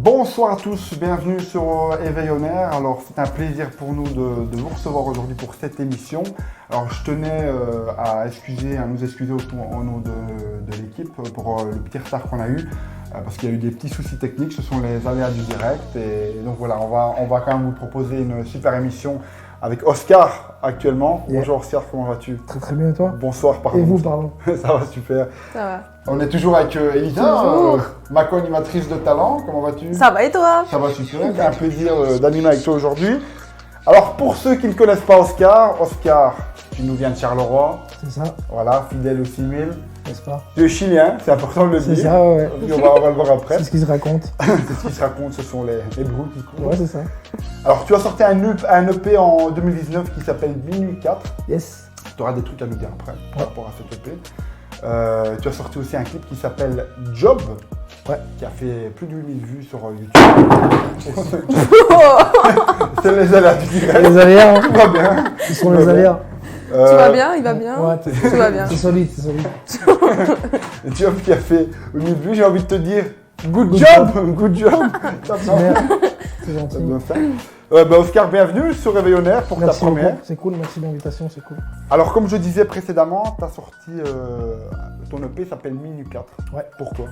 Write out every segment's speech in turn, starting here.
Bonsoir à tous, bienvenue sur Éveil en Air. Alors c'est un plaisir pour nous de vous recevoir aujourd'hui pour cette émission. Alors je tenais à nous excuser au nom de l'équipe pour le petit retard qu'on a eu parce qu'il y a eu des petits soucis techniques, ce sont les aléas du direct et donc voilà, on va quand même vous proposer une super émission avec Oscar actuellement. Yeah. Bonjour Oscar, comment vas-tu? Très très bien et toi? Bonsoir, pardon. Et vous, pardon? Ça va super. Ça va. On est toujours avec Elisa, ma co-animatrice de talent. Comment vas-tu? Ça va et toi? Ça va super, c'est un plaisir d'animer avec toi aujourd'hui. Alors pour ceux qui ne connaissent pas Oscar, tu nous viens de Charleroi. C'est ça. Voilà, fidèle aux 6000. N'est-ce pas? Tu es chilien, c'est important de le dire. C'est ça, ouais. On va le voir après. C'est ce qui se raconte. C'est ce qui se raconte, ce sont les bruits qui courent. Ouais, c'est ça. Alors tu as sorti un EP en 2019 qui s'appelle Minuit 4. Yes. Tu auras des trucs à nous dire après par rapport à cet EP. Tu as sorti aussi un clip qui s'appelle Job, qui a fait plus de 8000 vues sur YouTube. C'est les aléas du direct. Les aléas, Tout va bien. Ils sont les aléas. Tu vas bien? Il va bien? Ouais, tout va bien. C'est solide, c'est solide. Job qui a fait 8000 vues, j'ai envie de te dire good job. Good job. C'est gentil. Bien fait. Oscar, bienvenue sur Réveil en Air pour merci ta première. Beaucoup. C'est cool, merci de l'invitation, c'est cool. Alors comme je disais précédemment, tu as sorti ton EP s'appelle Minuit 4. Ouais. Pourquoi?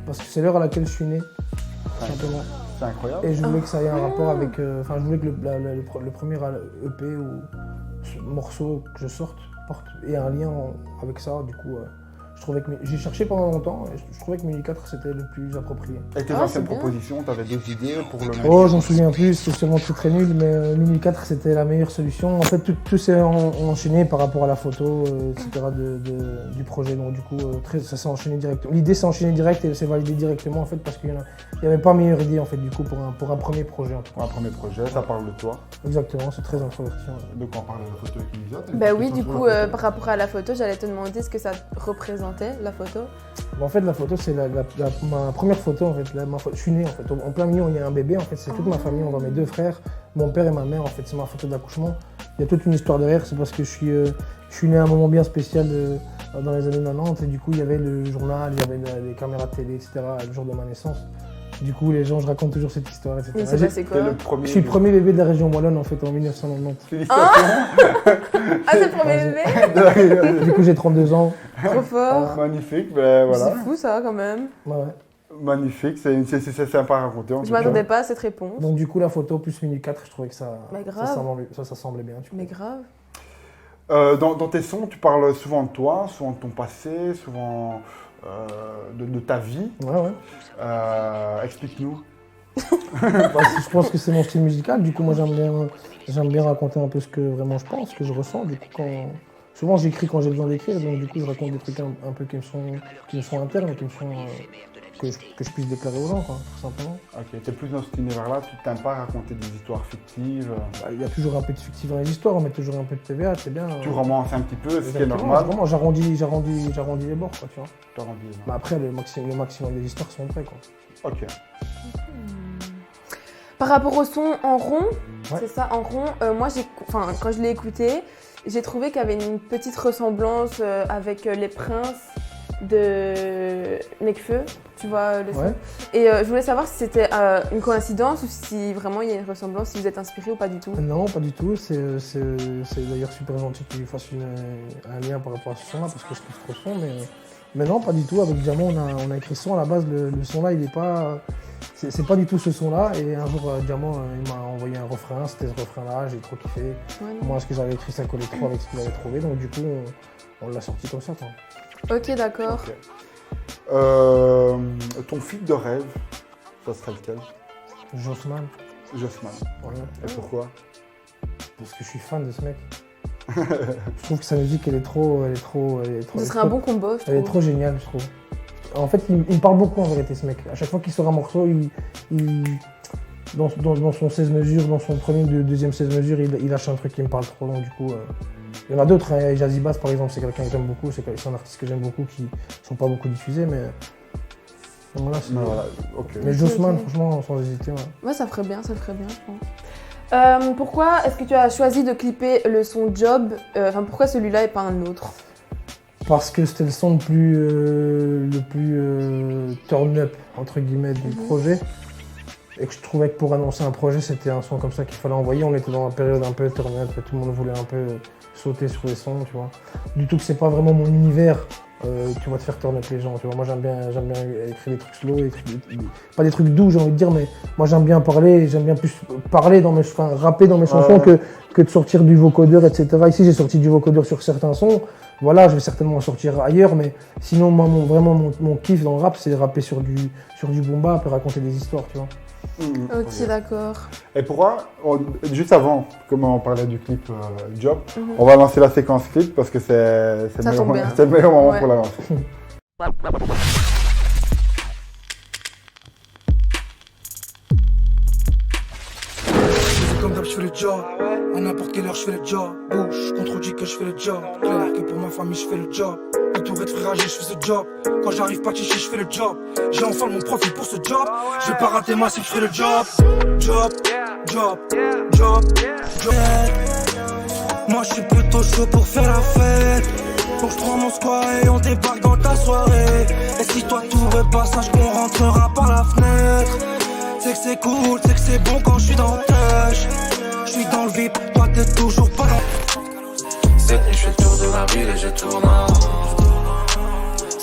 Parce que c'est l'heure à laquelle je suis né, simplement. C'est incroyable. Et je voulais que ça ait un rapport avec... je voulais que le premier EP ou morceau que je sorte ait un lien avec ça. Du coup, je trouvais que j'ai cherché pendant longtemps et je trouvais que Minuit 4 c'était le plus approprié. Et tes anciennes propositions, tu avais d'autres idées pour le même? Oh, j'en souviens plus, c'était sûrement très nul, mais Minuit 4 c'était la meilleure solution. En fait, tout s'est enchaîné par rapport à la photo, etc. du projet. Donc, du coup, ça s'est enchaîné directement. L'idée s'est enchaînée direct et s'est validée directement en fait parce qu'il n'y avait pas meilleure idée en fait du coup pour un premier projet. En tout cas. Pour un premier projet, ça parle de toi. Exactement, c'est très introverti. Donc on parle de la photo avec Elisa. Bah oui, du coup, par rapport à la photo, j'allais te demander ce que ça représentait, la photo. En fait, la photo, c'est ma première photo. En fait, je suis né en fait. En plein milieu, il y a un bébé. En fait, c'est toute ma famille. On voit mes deux frères, mon père et ma mère. En fait, c'est ma photo d'accouchement. Il y a toute une histoire derrière. C'est parce que je suis né à un moment bien spécial dans les années 90. Et du coup, il y avait le journal, il y avait les caméras de télé, etc. Le jour de ma naissance. Du coup, les gens, je raconte toujours cette histoire, etc. Mais c'est passé quoi? Je suis le premier bébé de la région wallonne en fait en 1990. Félicitations. C'est le premier bébé. Du coup, j'ai 32 ans. Trop fort. Magnifique, ben voilà. C'est fou ça quand même. Ouais. Magnifique, c'est sympa à raconter. Je m'attendais pas à cette réponse. Donc du coup, la photo plus Minuit 4, je trouvais que ça semblait bien. Mais grave. Dans tes sons, tu parles souvent de toi, souvent de ton passé, souvent de ta vie. Ouais. Explique-nous. Je pense que c'est mon style musical. Du coup, moi, j'aime bien raconter un peu ce que vraiment je pense, ce que je ressens. Du coup, souvent, j'écris quand j'ai besoin d'écrire. Donc, du coup, je raconte des trucs un peu qui me sont internes, que je puisse déclarer aux gens, quoi, tout simplement. Ok, t'es plus dans cet univers-là, tu t'aimes pas raconter des histoires fictives? Il y a toujours un peu de fictif dans les histoires, on met toujours un peu de TVA, c'est bien. Tu romances un petit peu, ce qui est normal. Vraiment, j'arrondis les bords, quoi, tu vois. T'arrondis les bords. Mais après, le maximum des histoires sont vraies, quoi. Ok. Par rapport au son en rond, ouais. C'est ça, en rond, moi, quand je l'ai écouté, j'ai trouvé qu'il y avait une petite ressemblance avec Les Princes de Nekfeu, tu vois le son. Ouais. Et je voulais savoir si c'était une coïncidence ou si vraiment il y a une ressemblance, si vous êtes inspiré ou pas du tout. Non, pas du tout. C'est d'ailleurs super gentil que tu fasses un lien par rapport à ce son-là parce que je kiffe trop le son, mais non, pas du tout. Avec Diamant, on a écrit ce son à la base. Le son-là, il est pas. C'est pas du tout ce son-là. Et un jour, Diamant, il m'a envoyé un refrain. C'était ce refrain-là. J'ai trop kiffé. Ouais. Moi, ce que j'avais écrit, ça collait trop avec ce qu'il avait trouvé. Donc, du coup, on l'a sorti comme ça, quoi. Ok, d'accord. Okay. Ton film de rêve, ça serait lequel? Jossman. Jossman. Ouais. Et pourquoi? Parce que je suis fan de ce mec. Je trouve que sa musique, elle est trop. Ce serait un bon combo, je trouve. Elle est trop géniale, je trouve. En fait, il me parle beaucoup en vérité, ce mec. À chaque fois qu'il sort un morceau, dans son 16 mesures, dans son premier ou deuxième 16 mesures, il lâche un truc qui me parle trop. Donc, du coup, il y en a d'autres. Hein. Jazzy Bass, par exemple, c'est quelqu'un que j'aime beaucoup. C'est un artiste que j'aime beaucoup qui ne sont pas beaucoup diffusés, mais. Voilà, okay. Mais Jossman, franchement, sans hésiter. Ouais, ça ferait bien, je pense. Pourquoi est-ce que tu as choisi de clipper le son Job? Pourquoi celui-là et pas un autre? Parce que c'était le son le plus turn up entre guillemets du projet. et que je trouvais que pour annoncer un projet, c'était un son comme ça qu'il fallait envoyer. On était dans une période un peu Ethernet, tout le monde voulait un peu sauter sur les sons, tu vois. Du tout que c'est pas vraiment mon univers, tu vas te faire turn up les gens, tu vois. Moi j'aime bien écrire des trucs slow, pas des trucs doux j'ai envie de dire, mais moi j'aime bien parler, j'aime bien plus parler rapper dans mes chansons que de sortir du vocodeur, etc. Ici j'ai sorti du vocodeur sur certains sons, voilà, je vais certainement en sortir ailleurs, mais sinon moi mon kiff dans le rap c'est de rapper sur du boom bap et raconter des histoires, tu vois. Ok, d'accord. Et pourquoi, juste avant, comme on parlait du clip Job, on va lancer la séquence clip parce que c'est le meilleur moment pour la lancer. Comme d'hab, je fais le job. À n'importe quelle heure, je fais le job. Bouge, contredis que je fais le job. Clair que pour ma famille, je fais le job. Entouré de frères âgés, je fais ce job. Quand j'arrive pas chichi, je fais le job. J'ai enfin mon profil pour ce job. Je vais pas rater ma cible, je fais le job. Job. Moi, je suis plutôt chaud pour faire la fête. Donc je prends mon squat et on débarque dans ta soirée. Et si toi tout repasse, sache qu'on rentrera par la fenêtre. C'est que c'est cool, c'est que c'est bon quand je suis dans le touch. Je suis dans le VIP, toi t'es toujours pas dans. Cette nuit je fais le tour de la ville et je tourne en rond.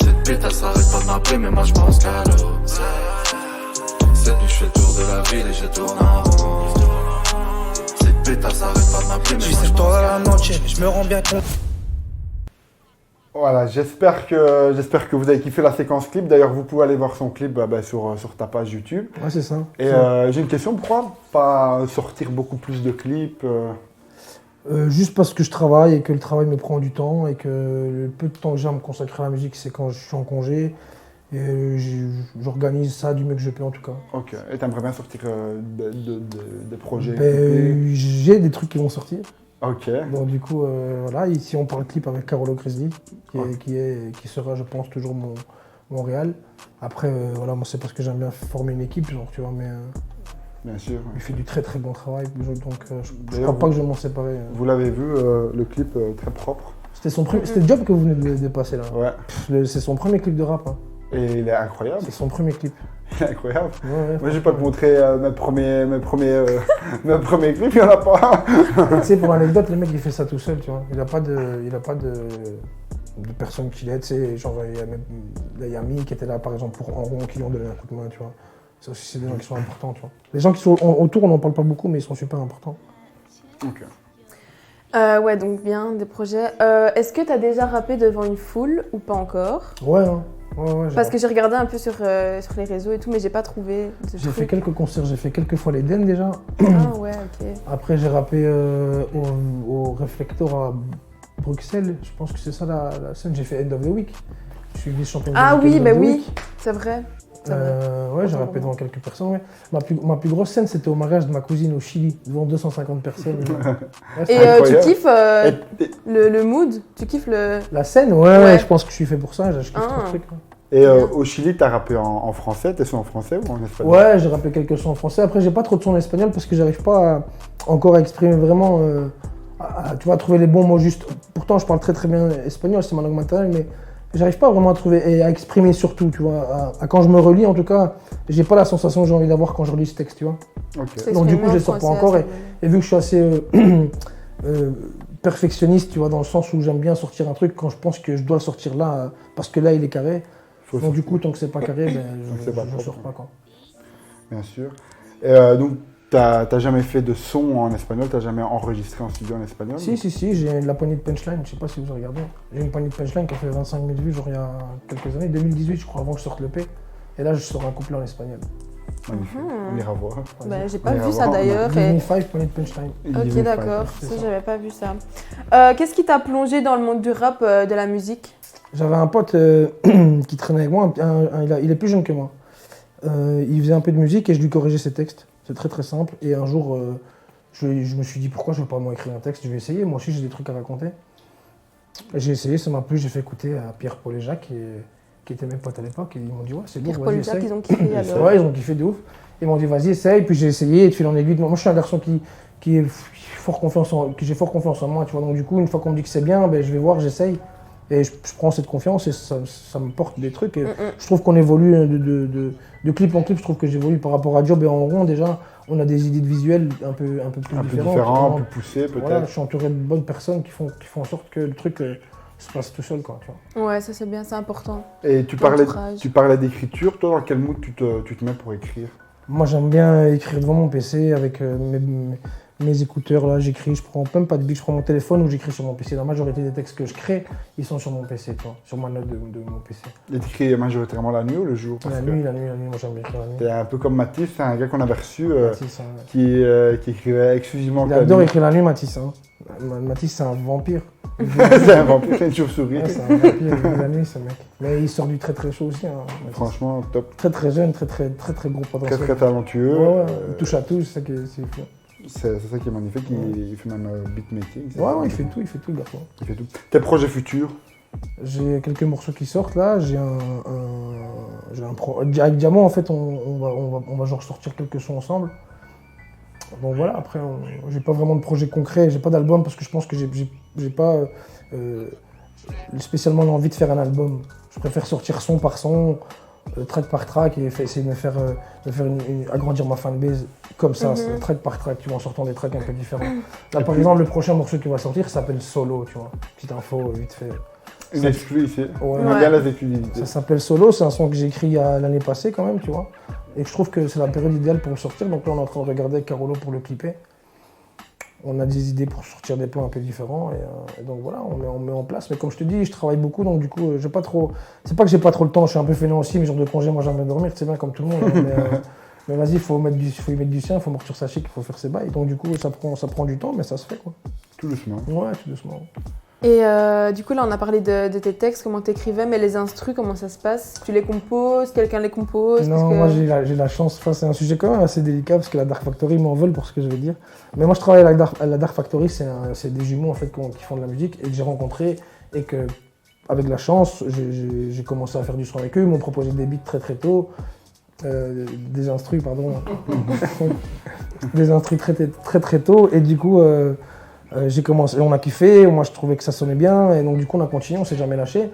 Cette pute elle s'arrête pas de m'appeler mais moi je pense qu'à l'eau. Cette nuit je fais le tour de la ville et je tourne en rond. Cette pute elle s'arrête pas de m'appeler mais moi je pense qu'à l'eau. Je me rends bien compte. Voilà, j'espère que vous avez kiffé la séquence clip. D'ailleurs, vous pouvez aller voir son clip sur ta page YouTube. Ouais, c'est ça. Et j'ai une question, pourquoi pas sortir beaucoup plus de clips Juste parce que je travaille et que le travail me prend du temps et que le peu de temps que j'ai à me consacrer à la musique, c'est quand je suis en congé. Et j'organise ça du mieux que je peux en tout cas. Ok, et t'aimerais bien sortir des projets J'ai des trucs qui vont sortir. Ok. Donc du coup, voilà, ici on parle clip avec Carolo Grizzly, qui sera, je pense, toujours mon réal. Après, voilà, moi c'est parce que j'aime bien former une équipe, genre, tu vois, mais bien sûr. il fait du très très bon travail, donc je crois pas que je vais m'en séparer. Vous l'avez vu, le clip très propre. C'était le job que vous venez de passer là. Ouais. C'est son premier clip de rap. Hein. Et il est incroyable. C'est son premier clip. Il est incroyable. Ouais, moi, je vais pas te montrer mes premiers clips, il y en a pas. Tu sais, pour l'anecdote, le mec il fait ça tout seul, tu vois. Il a pas de personne qui l'aide, tu sais. Genre, il y a Mi qui était là, par exemple, pour Enron, qui lui ont donné un coup de main, tu vois. Ça aussi, c'est des gens qui sont importants, tu vois. Les gens qui sont autour, on n'en parle pas beaucoup, mais ils sont super importants. Ok. Ouais, donc bien, des projets. Est-ce que tu as déjà rappé devant une foule ou pas encore? Ouais, hein. Ouais, parce que j'ai regardé un peu sur les réseaux et tout, mais j'ai pas trouvé de J'ai fait quelques concerts, j'ai fait quelques fois les Den déjà. Ah ouais, ok. Après j'ai rappé au Reflector à Bruxelles, je pense que c'est ça la scène. J'ai fait End of the Week. Je suis vice-champion de Ah oui, bah oui, c'est vrai. Ouais, j'ai rappé devant quelques personnes. Ouais. Ma plus grosse scène, c'était au mariage de ma cousine au Chili, devant 250 personnes. Ouais, et tu kiffes le mood? Tu kiffes le... La scène, ouais, je pense que je suis fait pour ça, je kiffe trop le truc. Ouais. Et au Chili, t'as rappé en français? T'es sons en français ou en espagnol? Ouais, j'ai rappé quelques sons en français. Après, j'ai pas trop de sons en espagnol parce que j'arrive pas encore à exprimer vraiment, tu vois, à trouver les bons mots justes. Pourtant, je parle très très bien espagnol, c'est ma langue maternelle, mais j'arrive pas vraiment à trouver et à exprimer surtout, tu vois. Quand je me relis, en tout cas, j'ai pas la sensation que j'ai envie d'avoir quand je relis ce texte, tu vois. Okay. Donc du coup, je les sors pas encore et vu que je suis assez perfectionniste, tu vois, dans le sens où j'aime bien sortir un truc quand je pense que je dois le sortir là, parce que là, il est carré. Donc du coup, tant que c'est pas carré, je ne sors pas, quoi. Bien sûr. Et donc, t'as jamais fait de son en espagnol? T'as jamais enregistré en studio en espagnol? Si, j'ai la poignée de punchline, je sais pas si vous avez regardé. J'ai une poignée de punchline qui a fait 25 000 vues, genre il y a quelques années, 2018 je crois, avant que je sorte l'EP. Et là, je sors un couplet en espagnol. Magnifique, on ira voir. Bah, j'ai pas vu ça d'ailleurs. 2005, poignée de punchline. Ok, d'accord, ça j'avais pas vu ça. Qu'est-ce qui t'a plongé dans le monde du rap, de la musique? J'avais un pote qui traînait avec moi, il est plus jeune que moi. Il faisait un peu de musique et je lui corrigeais ses textes. C'est très très simple. Et un jour, je me suis dit pourquoi je ne vais pas moi écrire un texte, je vais essayer. Moi aussi j'ai des trucs à raconter. J'ai essayé, ça m'a plu, j'ai fait écouter à Pierre, Paul et Jacques, qui étaient mes potes à l'époque. Et ils m'ont dit ouais, c'est lourd, Pierre, Paul et Jacques, ils ont kiffé alors. Ouais, ils ont kiffé de ouf. Ils m'ont dit vas-y, essaye. Puis j'ai essayé et de fil en aiguille. Moi je suis un garçon qui j'ai fort confiance en moi, tu vois. Donc du coup, une fois qu'on me dit que c'est bien, ben, je vais voir, j'essaye. Et je prends cette confiance et ça me porte des trucs. Et je trouve qu'on évolue de clip en clip. Je trouve que j'évolue par rapport à Job et en rond. Déjà, on a des idées de visuels un peu plus Un peu différentes. différent, plus poussé peut-être. Voilà, je suis entouré de bonnes personnes qui font en sorte que le truc se passe tout seul. Quoi, tu vois. Ouais, ça c'est bien, c'est important. Et tu parlais d'écriture. Toi, dans quel mood tu te mets pour écrire? Moi, j'aime bien écrire devant mon PC avec mes écouteurs. Là, j'écris, je prends même pas de bic, je prends mon téléphone ou j'écris sur mon PC. La majorité des textes que je crée, ils sont sur mon PC, tu vois, sur ma note de mon PC. Et tu écris majoritairement la nuit ou le jour? La nuit, moi j'aime bien écrire la nuit. T'es un peu comme Mathis, c'est un gars qu'on avait reçu Mathis, hein. qui écrivait exclusivement Il que la adore nuit. écrire la nuit, Mathis. Hein. Mathis, c'est un vampire. C'est un vampire, c'est une chauve-souris. Ouais, c'est un vampire, il écrit la nuit, ce mec. Mais il sort du très très chaud aussi. Hein, Mathis. Franchement, top. Très très jeune, très gros potentiel. Très talentueux. Ouais, il touche à tout, c'est ça qui est fou. C'est ça qui est magnifique, il fait même beatmaking. Ouais, il fait tout, le garçon. Il fait tout. Tes projets futurs? J'ai quelques morceaux qui sortent là, j'ai un avec Diamant en fait on va genre sortir quelques sons ensemble. Donc voilà, après j'ai pas vraiment de projet concret, j'ai pas d'album parce que je pense que j'ai pas spécialement l'envie de faire un album. Je préfère sortir son par son, track par track et essayer de me faire agrandir ma fanbase comme ça, track par track, tu vois, en sortant des tracks un peu différents. Là par exemple le prochain morceau qui va sortir s'appelle Solo, tu vois, petite info vite fait. Une exclue ici. Ouais. On aime bien les exclusivités. Ça s'appelle Solo, c'est un son que j'ai écrit l'année passée quand même, tu vois. Et je trouve que c'est la période idéale pour le sortir. Donc là, on est en train de regarder avec Carolo pour le clipper. On a des idées pour sortir des plans un peu différents. Et donc voilà, on met en place. Mais comme je te dis, je travaille beaucoup, donc du coup, j'ai pas trop... C'est pas que j'ai pas trop le temps, je suis un peu fainéant aussi, mes jours de congé, moi j'aime bien dormir, c'est bien comme tout le monde. Hein, mais vas-y, il faut y mettre du sien, il faut mortir sa chic, il faut faire ses bails. Donc du coup, ça prend du temps, mais ça se fait quoi. Tout doucement. Ouais, tout doucement. Et du coup, là, on a parlé de tes textes, comment t'écrivais, mais les instrus, comment ça se passe? Tu les composes? Quelqu'un les compose? Non, moi j'ai la chance, enfin, c'est un sujet quand même assez délicat parce que la Dark Factory m'en veulent pour ce que je vais dire. Mais moi je travaille à la Dark Factory, c'est des jumeaux en fait qui font de la musique et que j'ai rencontrés et que, avec la chance, j'ai commencé à faire du son avec eux, ils m'ont proposé des beats très très tôt. Des instrus, pardon. Des instrus très tôt et du coup... j'ai commencé, on a kiffé, moi je trouvais que ça sonnait bien et donc du coup on a continué, on s'est jamais lâché.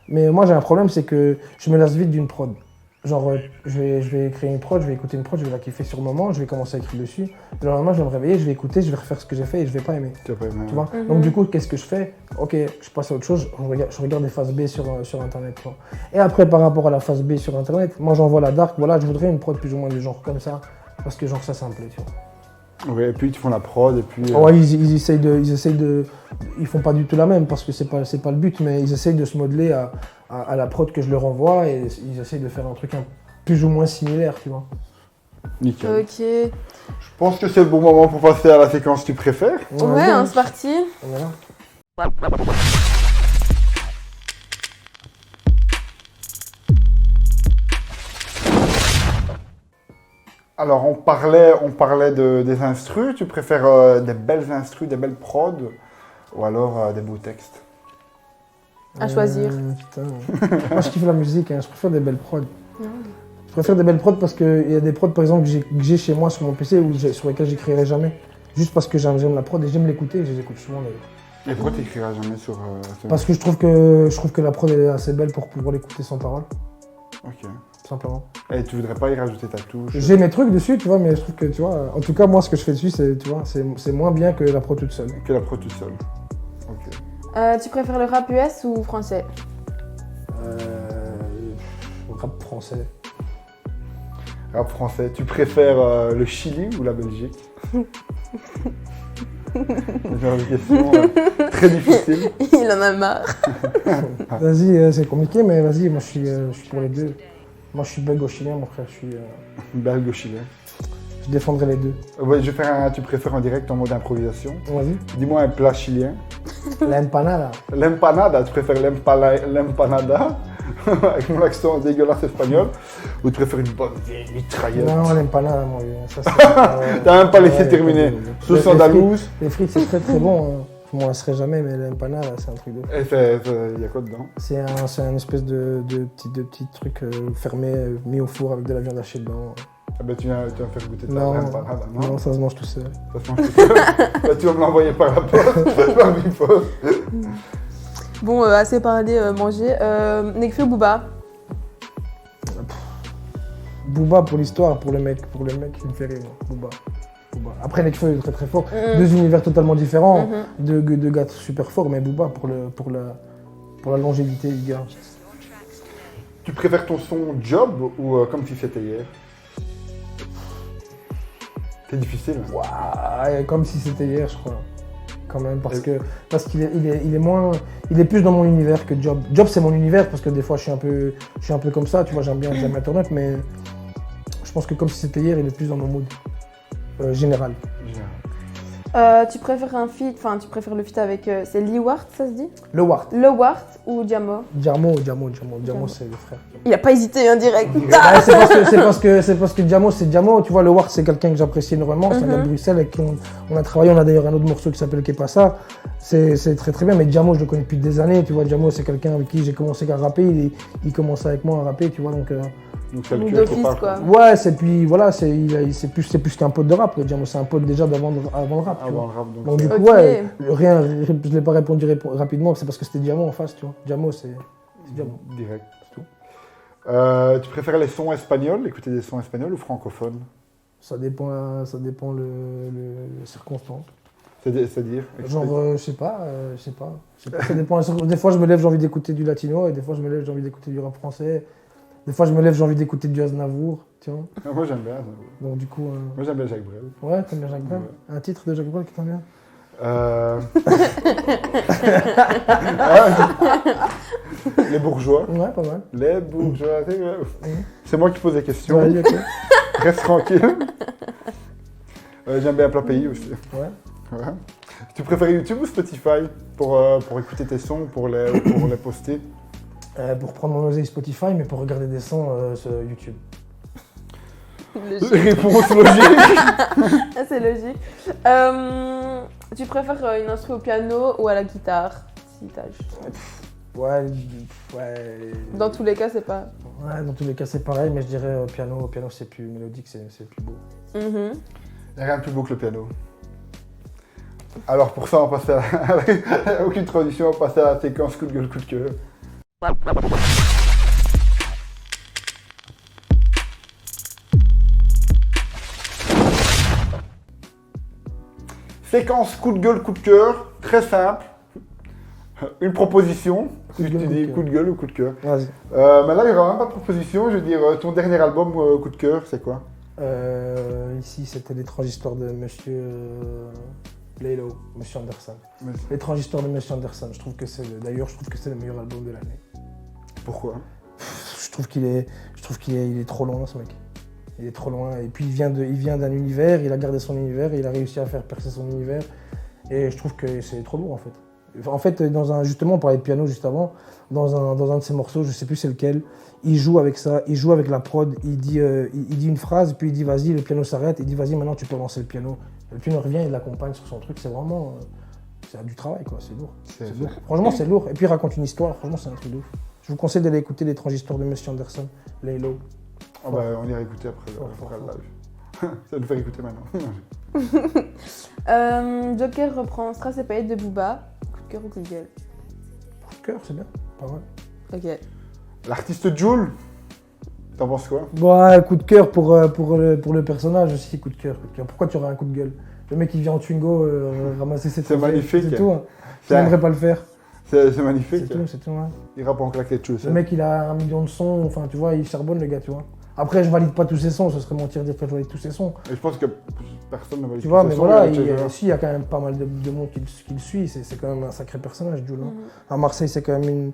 Mais moi j'ai un problème, c'est que je me lasse vite d'une prod. Genre je vais créer une prod, je vais écouter une prod, je vais la kiffer sur le moment, je vais commencer à écrire dessus. Et le lendemain je vais me réveiller, je vais écouter, je vais refaire ce que j'ai fait et je vais pas aimer. Tu vois. Donc du coup qu'est-ce que je fais? Ok, je passe à autre chose, je regarde des phases B sur internet. Tu vois. Et après par rapport à la phase B sur internet, moi j'envoie la dark, voilà je voudrais une prod plus ou moins de genre comme ça, parce que genre ça me plaît, tu vois. Ouais, et puis ils te font la prod et puis... Ouais, ils essayent de... Ils font pas du tout la même parce que c'est pas le but, mais ils essayent de se modeler à la prod que je leur envoie et ils essayent de faire un truc plus ou moins similaire, tu vois. Nickel. Ok. Je pense que c'est le bon moment pour passer à la séquence tu préfères. Ouais, hein, c'est parti. Voilà. Alors on parlait des instrus, tu préfères des belles instrus, des belles prods ou alors des beaux textes? À choisir. Putain. Moi je kiffe la musique, hein. Je préfère des belles prods. Je préfère des belles prods parce qu'il y a des prods par exemple que j'ai chez moi sur mon PC ou sur lesquels j'écrirai jamais. Juste parce que j'aime la prod et j'aime l'écouter et je les écoute souvent d'ailleurs. Et pourquoi tu n'écriras jamais sur... Parce que je trouve que la prod elle est assez belle pour pouvoir l'écouter sans parole. Ok. Tout simplement. Et tu voudrais pas y rajouter ta touche? J'ai mes trucs dessus, tu vois, mais je trouve que, tu vois, en tout cas, moi, ce que je fais dessus, c'est moins bien que la prod toute seule. Que la prod toute seule. Ok. Tu préfères le rap US ou français? Rap français. Rap français. Tu préfères le Chili ou la Belgique? C'est une question très difficile. Il en a marre. Vas-y, c'est compliqué, mais vas-y, moi, je suis pour les deux. Moi, je suis belgo-chilien, mon frère, Belgo-chilien. Je défendrai les deux. Ouais, je vais faire un tu préfères en direct en mode improvisation. Vas-y. Dis-moi un plat chilien. La empanada. L'empanada, tu préfères l'empanada avec mon accent dégueulasse espagnol ou tu préfères une bonne vieille mitrailleuse? Non, l'empanada, mon vieux. Ça, T'as même pas laissé terminer. Sauce andalouse. Les frites, c'est très très bon. Hein. Je m'en lasserai jamais, mais l'empanada, c'est un truc de... Et il y a quoi dedans? C'est un espèce de petit truc fermé, mis au four avec de la viande hachée dedans. Ah ben tu vas me faire goûter ta Non, l'empanada, non? non, ça se mange tout seul. Ça se mange tout seul. Bah, tu vas me l'envoyer par la poste, par Bipost. Bon, assez parlé, manger. Nekfeu ou Booba? Booba pour l'histoire, pour le mec, il me fait rire. Booba. Après, Nekfeu est très très fort. Deux univers totalement différents, deux gars super forts, mais Booba pour la longévité du gars. Tu préfères ton son job ou comme si c'était hier? C'est difficile. Ouah, comme si c'était hier, je crois. Quand même, parce qu'il est moins, il est plus dans mon univers que Job. Job, c'est mon univers parce que des fois je suis un peu comme ça, tu vois, j'aime bien turn up, mais je pense que comme si c'était hier, il est plus dans mon mood général. Tu préfères tu préfères le feat avec, c'est Lee Ward, ça se dit? Le Ward. Le Ward ou Diamo? Diamo, c'est le frère. Il a pas hésité, hein, direct. Ouais, c'est parce que Diamo, c'est Diamo. Tu vois, le Ward, c'est quelqu'un que j'apprécie énormément. C'est un gars de Bruxelles avec qui on a travaillé. On a d'ailleurs un autre morceau qui s'appelle Qu'est pas ça. C'est très très bien. Mais Diamo, je le connais depuis des années. Tu vois, Diamo, c'est quelqu'un avec qui j'ai commencé à rapper. Il commençait avec moi à rapper, tu vois. Donc c'est le Ou cœur qui d'office, parle. quoi. Ouais, c'est puis voilà, c'est plus qu'un pote de rap. Quoi. Diamo, c'est un pote déjà avant le rap. Tu vois. Avant le rap, donc Donc du coup, Ok. ouais, rien, je l'ai pas répondu rapidement. C'est parce que c'était Diamo en face, tu vois. Diamo, c'est Diamo. direct, c'est tout. Tu préfères les sons espagnols, écouter des sons espagnols ou francophones? Ça dépend le circonstance. C'est-à-dire Genre, je sais pas. Ça dépend. Des fois, je me lève, j'ai envie d'écouter du latino, et des fois, je me lève, j'ai envie d'écouter du rap français. Des fois, je me lève, j'ai envie d'écouter du Aznavour, tu vois. Moi j'aime bien. Donc, du coup. Moi j'aime bien Jacques Brel. Ouais, t'aimes bien Jacques Brel? Un titre de Jacques Brel qui t'aime bien? Les bourgeois. Ouais, pas mal. Les bourgeois. C'est moi qui pose les questions. Vas-y, ok. Reste tranquille. J'aime bien Plein Pays aussi. Ouais. Ouais. Tu préfères YouTube ou Spotify pour écouter tes sons, pour les poster? Pour prendre mon oseille Spotify, mais pour regarder des sons sur YouTube. Réponse logique. Ah, c'est logique. Tu préfères une instru au piano ou à la guitare? Si t'as juste- Ouais. Dans tous les cas, c'est pas. Ouais, dans tous les cas, c'est pareil, mais je dirais piano, c'est plus mélodique, c'est plus beau. Mhm. Il n'y a rien de plus beau que le piano. Alors pour ça, on va passer à aucune transition, on va passer à la séquence coup de gueule, coup de cœur. Séquence coup de gueule, coup de cœur, très simple. Une proposition. Coup de Tu gueule, coup de dis cœur. coup de gueule ou coup de cœur. Vas-y. Mais là, il n'y aura même pas de proposition. Je veux dire, ton dernier album coup de cœur, c'est quoi? Ici, c'était l'étrange histoire de Monsieur Laylo, Monsieur Anderson. L'étrange histoire de Monsieur Anderson. D'ailleurs, je trouve que c'est le meilleur album de l'année. Pourquoi? Je trouve qu'il est trop loin, ce mec. Il est trop loin. Et puis, il vient d'un univers, il a gardé son univers, et il a réussi à faire percer son univers. Et je trouve que c'est trop lourd, en fait. En fait, justement, on parlait de piano juste avant, dans un de ses morceaux, je sais plus c'est lequel, il joue avec ça, il joue avec la prod, il dit une phrase, puis il dit vas-y, le piano s'arrête, il dit vas-y, maintenant tu peux lancer le piano. Le piano revient, il l'accompagne sur son truc, c'est vraiment... c'est du travail, quoi, c'est lourd. C'est lourd. Franchement, c'est lourd. Et puis il raconte une histoire, franchement, c'est un truc de ouf. Je vous conseille d'aller écouter l'étrange histoire de Monsieur Anderson, Laylo. Ah bah, on ira écouter après le live. Ça va nous faire écouter maintenant. Joker reprend Strass et Paillettes de Booba. Coup de cœur ou coup de gueule? Coup de cœur, c'est bien, pas mal. Ok. L'artiste Jul, t'en penses quoi? Ouais, coup de cœur pour le personnage aussi, coup de cœur. Pourquoi tu aurais un coup de gueule? Le mec il vient en Twingo ramasser ses C'est trophées, magnifique. c'est tout. Hein. Je n'aimerais pas le faire. C'est magnifique. C'est tout. Ouais. Il rappe en claquette, tu sais. Le mec il a 1 million de sons, enfin tu vois, il charbonne le gars, tu vois. Après je valide pas tous ses sons, ce serait mentir de dire que je valide tous ses sons. Et je pense que personne ne va Tu vois, mais voilà, il il y a quand même pas mal de monde qui le suit, c'est quand même un sacré personnage, Jul. Hein. À Marseille c'est quand même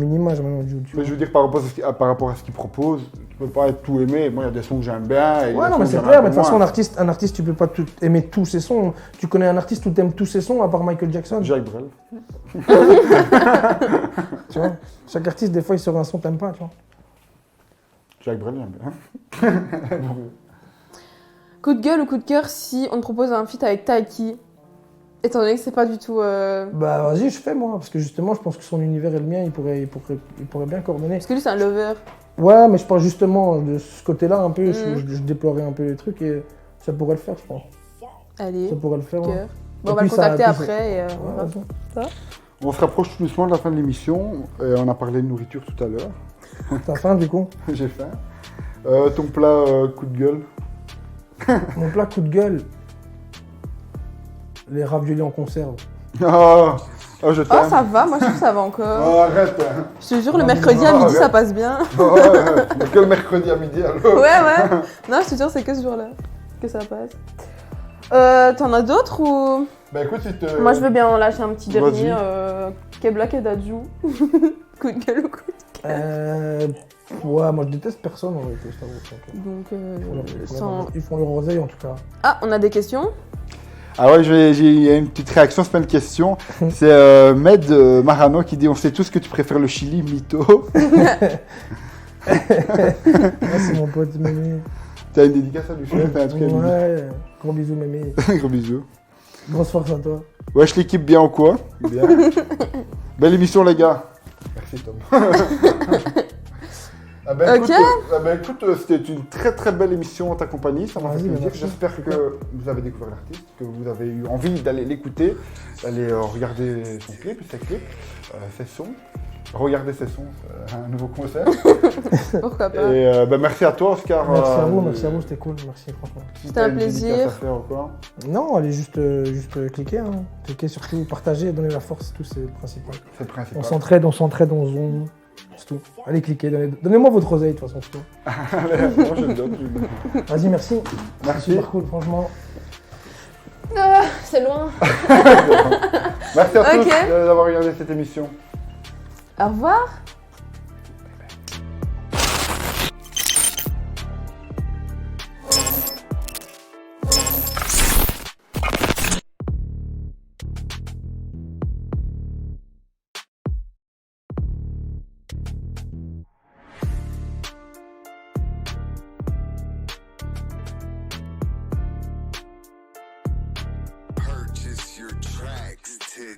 une image maintenant, Jul. Mais je veux dire, par rapport à ce qu'il propose, tu peux pas être tout aimé. Moi, il y a des sons que j'aime bien. Et Ouais, non, mais c'est clair, mais de toute façon, un artiste, tu peux pas aimer tous ses sons. Tu connais un artiste où t'aimes tous ses sons, à part Michael Jackson. Jacques Brel. Tu vois, chaque artiste, des fois, il sort un son, t'aimes pas, tu vois. Jacques Brel, j'aime bien. Coup de gueule ou coup de cœur si on te propose un feat avec Taiki? Étant donné que c'est pas du tout. Bah, vas-y, je fais, moi, parce que justement, je pense que son univers et le mien, il pourrait bien coordonner. Parce que lui, c'est un lover. Ouais, mais je parle justement de ce côté-là, un peu, je déploierai un peu les trucs et ça pourrait le faire, je pense. Allez, Ça pourrait le faire, ouais. cœur. Bon, Et on va le puis ça- contacter puis après et on Ouais, va. vas-y. Ça On se rapproche tout doucement de la fin de l'émission. Et on a parlé de nourriture tout à l'heure. T'as faim du coup? J'ai faim. Ton plat coup de gueule? Mon plat coup de gueule, les raviolis en conserve. Ah, je t'aime. Oh, ça va, moi je trouve que ça va encore. Oh, arrête. Hein. Je te jure, le mercredi à non, midi, ça arrête. passe bien. Oh, ouais, que le mercredi à midi alors. Ouais. Non, je te jure, c'est que ce jour-là que ça passe. T'en as d'autres ou... Bah écoute, si te... Moi, je veux bien en lâcher un petit Vas-y. dernier. Kebla Kedadju. Coup de gueule ou coup de gueule. Ouais, moi je déteste personne en réalité, je t'avoue. Donc, sans... Ils font leur oseille en tout cas. Ah, on a des questions? Ah ouais, il y a une petite réaction, c'est pas une question. C'est Med Marano qui dit: on sait tous que tu préfères le Chili, mytho. Ah, c'est mon pote Mémé. T'as une dédicace à lui faire? T'as un truc à lui dire? Ouais, gros bisous Mémé. Gros bisous. Grosse force à toi. Wesh l'équipe, bien ou quoi? Bien. Belle émission les gars. Merci Tom. Ok. Écoute, c'était une très très belle émission en ta compagnie, ça m'a fait Vas-y, plaisir. merci. J'espère que vous avez découvert l'artiste, que vous avez eu envie d'aller l'écouter, d'aller regarder son clip, ses clips, ses sons. Regarder ses sons, un nouveau concert. Pourquoi pas? Et merci à toi Oscar. Merci à vous, c'était cool, merci franchement. Si C'était t'as un une plaisir. dédicace à faire ou quoi. Non, allez juste cliquer, hein. Cliquer surtout, partager, donner la force, tout c'est le principal. C'est le principal. On s'entraide, c'est tout. Allez cliquer, donnez-moi votre oseille de toute façon. C'est tout. Moi, je le donne. Vas-y, merci. Merci. C'est super cool, franchement. C'est loin. Merci à Ok. tous d'avoir regardé cette émission. Au revoir. Purchase your tracks today.